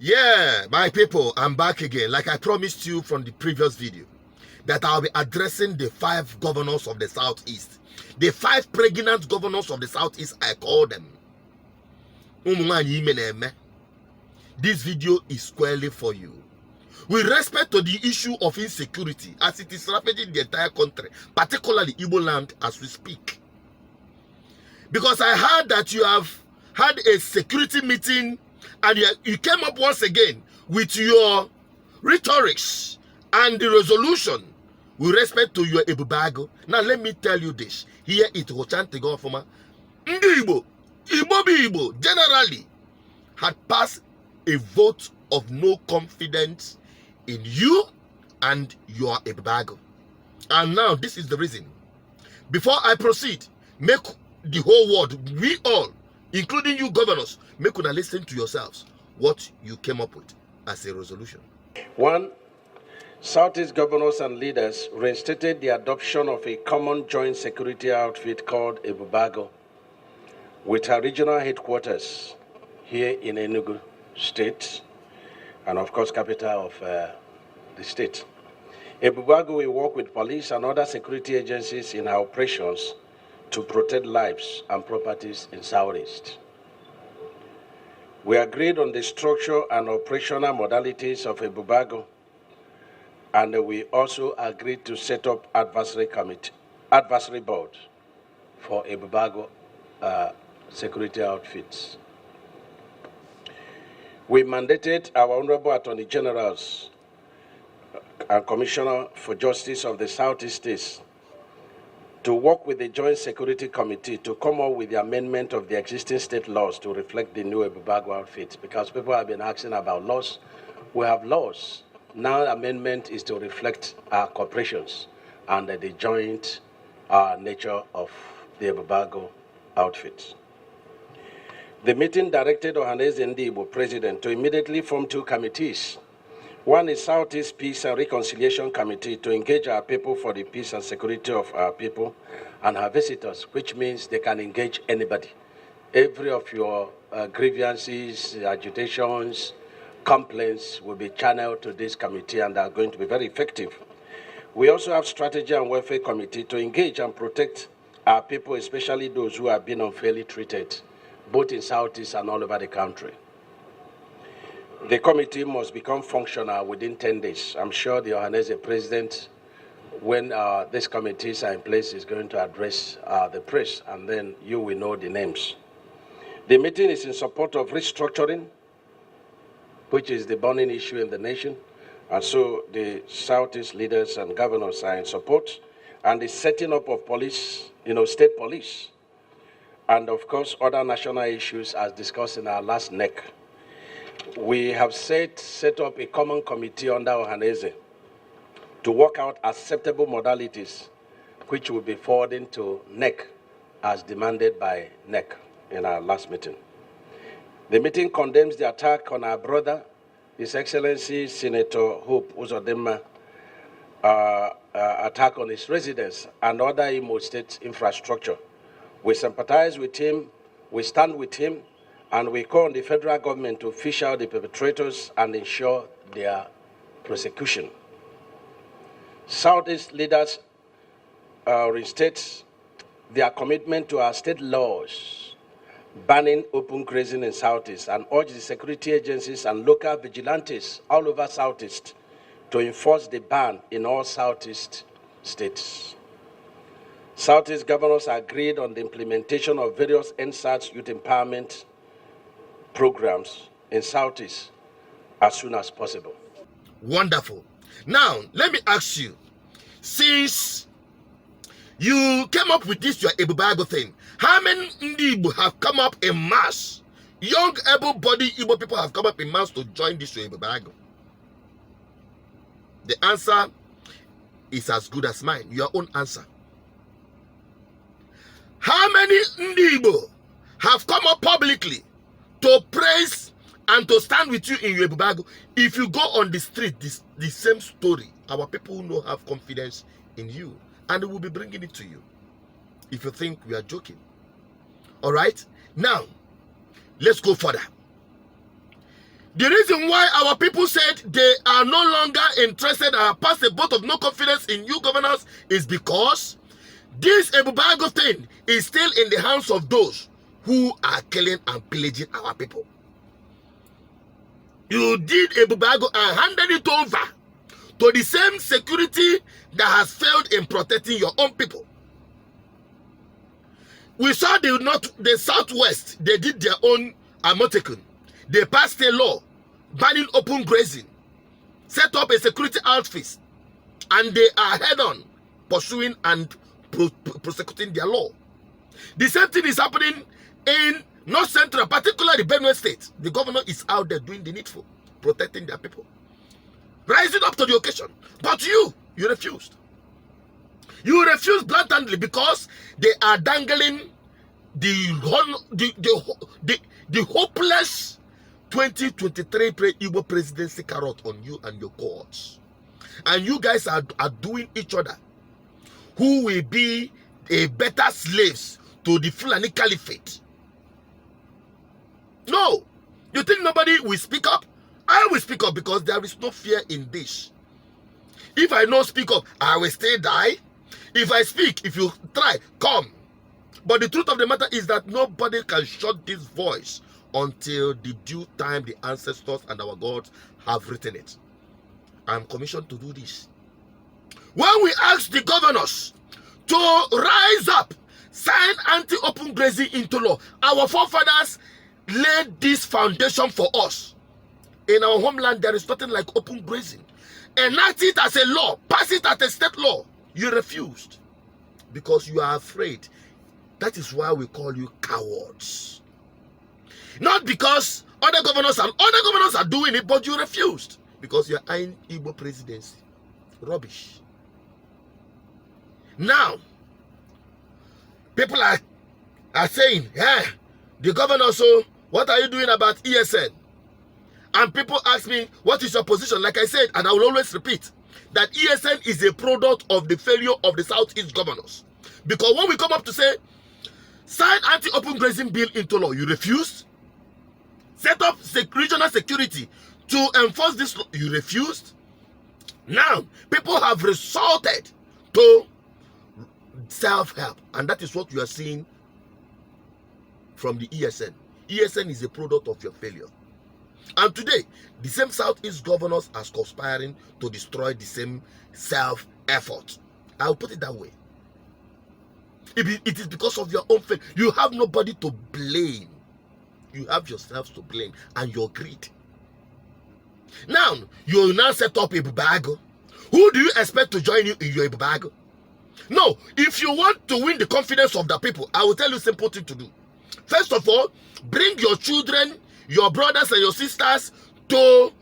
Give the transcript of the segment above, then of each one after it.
Yeah, my people, I'm back again. Like I promised you from the previous video, that I'll be addressing the 5 governors of the Southeast. The 5 pregnant governors of the Southeast, I call them. This video is squarely for you. With respect to the issue of insecurity, as it is ravaging the entire country, particularly Igbo land as we speak. Because I heard that you have had a security meeting and you came up once again with your rhetorics and the resolution with respect to your Ebube Agu. Now let me tell you this. Here it Hochantego Foma. Igbo, Igbo, generally had passed a vote of no confidence in you and your Ebube Agu. And now this is the reason. Before I proceed, make the whole world, we all, including you governors, make una listen to yourselves what you came up with as a resolution. 1. Southeast governors and leaders reinstated the adoption of a common joint security outfit called Ebube Agu, with her regional headquarters here in Enugu State, and of course capital of the state. Ebube Agu will work with police and other security agencies in her operations to protect lives and properties in Southeast. We agreed on the structure and operational modalities of Ebube Agu, and we also agreed to set up advisory board for Ebube Agu security outfits. We mandated our Honorable Attorney Generals and Commissioner for Justice of the Southeast States to work with the Joint Security Committee to come up with the amendment of the existing state laws to reflect the new Ebube Agu outfits, because people have been asking about laws. We have laws. Now amendment is to reflect our corporations and the joint nature of the Ebube Agu outfits. The meeting directed Ohaneze Igbo President to immediately form 2 committees. One is Southeast Peace and Reconciliation Committee to engage our people for the peace and security of our people and our visitors, which means they can engage anybody. Every of your grievances, agitations, complaints will be channeled to this committee and are going to be very effective. We also have Strategy and Welfare Committee to engage and protect our people, especially those who have been unfairly treated, both in Southeast and all over the country. The committee must become functional within 10 days. I'm sure the Ohaneze President, when these committees are in place, is going to address the press, and then you will know the names. The meeting is in support of restructuring, which is the burning issue in the nation, and so the Southeast leaders and governors are in support, and the setting up of police, state police, and of course other national issues as discussed in our last NEC. We have set up a common committee under Ohaneze to work out acceptable modalities, which will be forwarding to NEC as demanded by NEC in our last meeting. The meeting condemns the attack on our brother, His Excellency Senator Hope Uzodinma, attack on his residence and other Imo State infrastructure. We sympathize with him, we stand with him, and we call on the federal government to fish out the perpetrators and ensure their prosecution. Southeast leaders restate their commitment to our state laws banning open grazing in Southeast and urge the security agencies and local vigilantes all over Southeast to enforce the ban in all Southeast states. Southeast governors agreed on the implementation of various NSAS youth empowerment programs in Southeast as soon as possible. Wonderful. Now, let me ask you, since you came up with this your Ebube Agu thing, how many Igbo have come up in mass? Young, able-bodied Igbo people have come up in mass to join this your Ebube Agu. The answer is as good as mine, your own answer. How many Igbo have come up publicly to praise and to stand with you in your Ebube Agu? If you go on the street, the same story, our people will not have confidence in you, and they will be bringing it to you if you think we are joking. All right, now let's go further. The reason why our people said they are no longer interested and passed a vote of no confidence in new governors is because this Ebube Agu thing is still in the hands of those who are killing and pillaging our people. You did Ebube Agu and handed it over to the same security that has failed in protecting your own people. We saw the Southwest, they did their own Amotekun. They passed a law banning open grazing, set up a security outfit, and they are head-on pursuing and prosecuting their law. The same thing is happening in North Central, particularly Benue State. The governor is out there doing the needful, protecting their people, rising up to the occasion. But you refused. You refused blatantly because they are dangling the hopeless 2023 Igbo presidency carrot on you and your cohorts. And you guys are doing each other who will be a better slaves to the Fulani Caliphate. No. You think nobody will speak up? I will speak up because there is no fear in this. If I don't speak up, I will still die. If I speak, if you try, come. But the truth of the matter is that nobody can shut this voice until the due time the ancestors and our gods have written it. I am commissioned to do this. When we ask the governors to rise up, sign anti-open grazing into law, our forefathers laid this foundation for us. In our homeland, there is nothing like open grazing. Enact it as a law, pass it as a state law. You refused because you are afraid. That is why we call you cowards. Not because other governors are doing it, but you refused because you are in Igbo presidency. Rubbish. Now, people are saying, hey, the governor, so what are you doing about ESN? And people ask me, what is your position? Like I said, and I will always repeat, that ESN is a product of the failure of the Southeast governors. Because when we come up to say, sign anti-open grazing bill into law, you refused. Set up regional security to enforce this law, you refused. Now, people have resorted to self-help. And that is what you are seeing from the ESN. ESN is a product of your failure. And today, the same Southeast governors are conspiring to destroy the same self-effort. I'll put it that way. It is because of your own failure. You have nobody to blame. You have yourselves to blame and your greed. Now, you will now set up Ebube Agu. Who do you expect to join you in your Ebube Agu? No, if you want to win the confidence of the people, I will tell you a simple thing to do. First of all, bring your children, your brothers and your sisters to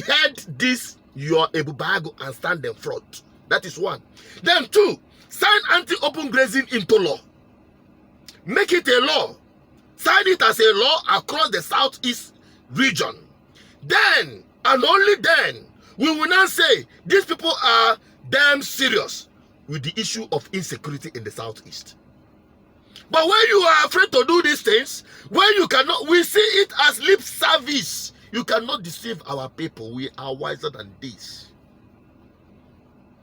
head this, your Ebube Agu, and stand in front. That is one. Then two, sign anti-open grazing into law. Make it a law. Sign it as a law across the Southeast region. Then, and only then, we will not say these people are damn serious with the issue of insecurity in the Southeast. But when you are afraid to do these things, when you cannot, we see it as lip service. You cannot deceive our people. We are wiser than this.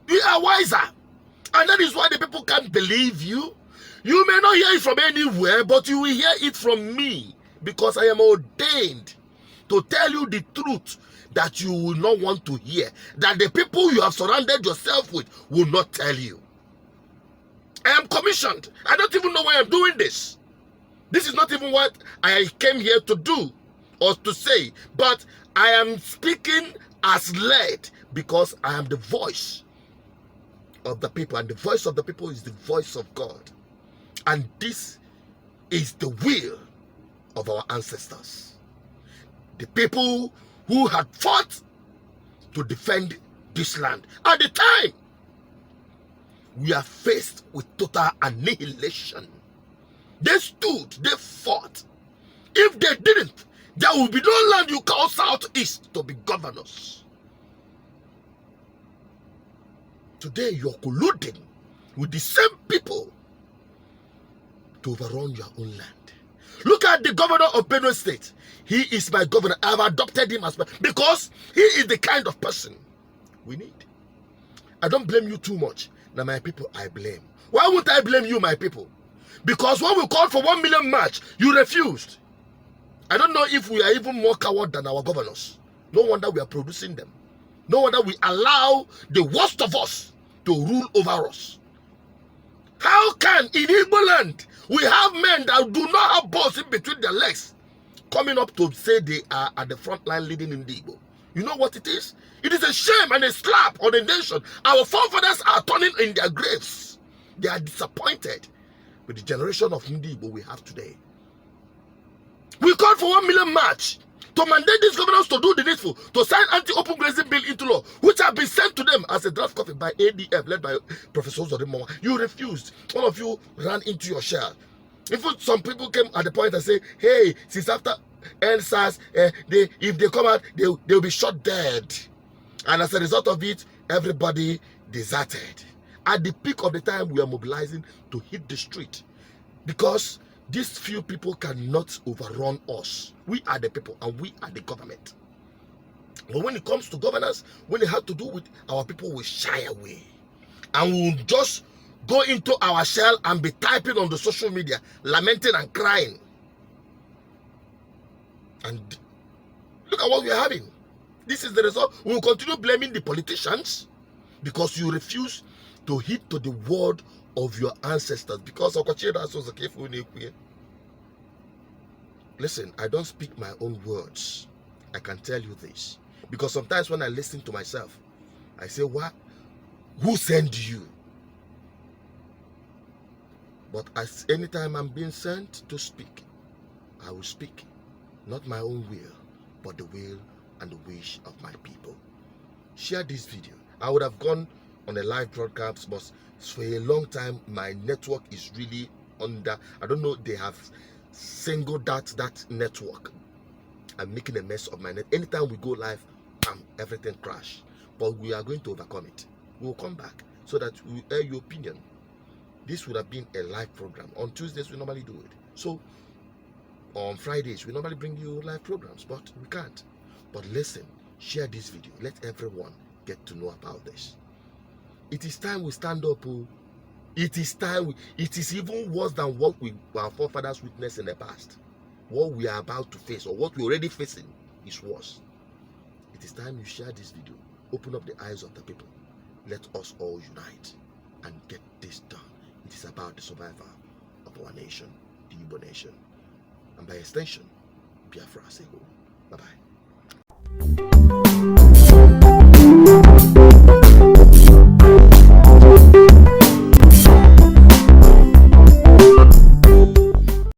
We are wiser. And that is why the people can't believe you. You may not hear it from anywhere, but you will hear it from me. Because I am ordained to tell you the truth that you will not want to hear. That the people you have surrounded yourself with will not tell you. I am commissioned. I don't even know why I'm doing this. This is not even what I came here to do or to say. But I am speaking as led because I am the voice of the people. And the voice of the people is the voice of God. And this is the will of our ancestors. The people who had fought to defend this land. At the time, we are faced with total annihilation. They stood, they fought. If they didn't, there will be no land you call Southeast to be governors. Today you're colluding with the same people to overrun your own land. Look at the governor of Benue State. He is my governor. I have adopted him as my, because he is the kind of person we need. I don't blame you too much. Now, my people, I blame. Why won't I blame you, my people? Because when we called for 1 million march, you refused. I don't know if we are even more coward than our governors. No wonder we are producing them. No wonder we allow the worst of us to rule over us. How can in Igbo land we have men that do not have balls in between their legs coming up to say they are at the front line leading in the Igbo? You know what it is? It is a shame and a slap on the nation. Our forefathers are turning in their graves. They are disappointed with the generation of Igbo we have today. We called for 1 million march to mandate these governors to do the needful, to sign anti-open grazing bill into law, which have been sent to them as a draft copy by ADF, led by Professor Zodemowa. You refused. All of you ran into your shell. Even some people came at the point and say, hey, since after NSAS, if they come out, they'll be shot dead. And as a result of it, everybody deserted. At the peak of the time, we are mobilizing to hit the street, because these few people cannot overrun us. We are the people and we are the government. But when it comes to governance, when it has to do with our people, we shy away. And we will just go into our shell and be typing on the social media, lamenting and crying. And look at what we are having. This is the result. We will continue blaming the politicians because you refuse to heed to the word of your ancestors. Because listen, I don't speak my own words. I can tell you this. Because sometimes when I listen to myself, I say, what? Who sent you? But as anytime I'm being sent to speak, I will speak. Not my own will, but the will and the wish of my people. Share this video. I would have gone on a live broadcast, but for a long time my network is really under, I don't know, they have singled that network. I'm making a mess of my net. Anytime we go live, bam, everything crash. But we are going to overcome it. We will come back so that we will air your opinion. This would have been a live program. On Tuesdays we normally do it. So on Fridays we normally bring you live programs, but we can't. But listen, share this video. Let everyone get to know about this. It is time we stand up. It is time. It is even worse than what our forefathers witnessed in the past. What we are about to face, or what we're already facing, is worse. It is time you share this video. Open up the eyes of the people. Let us all unite and get this done. It is about the survival of our nation, the Igbo nation, and by extension, Biafra as a whole. Bye-bye.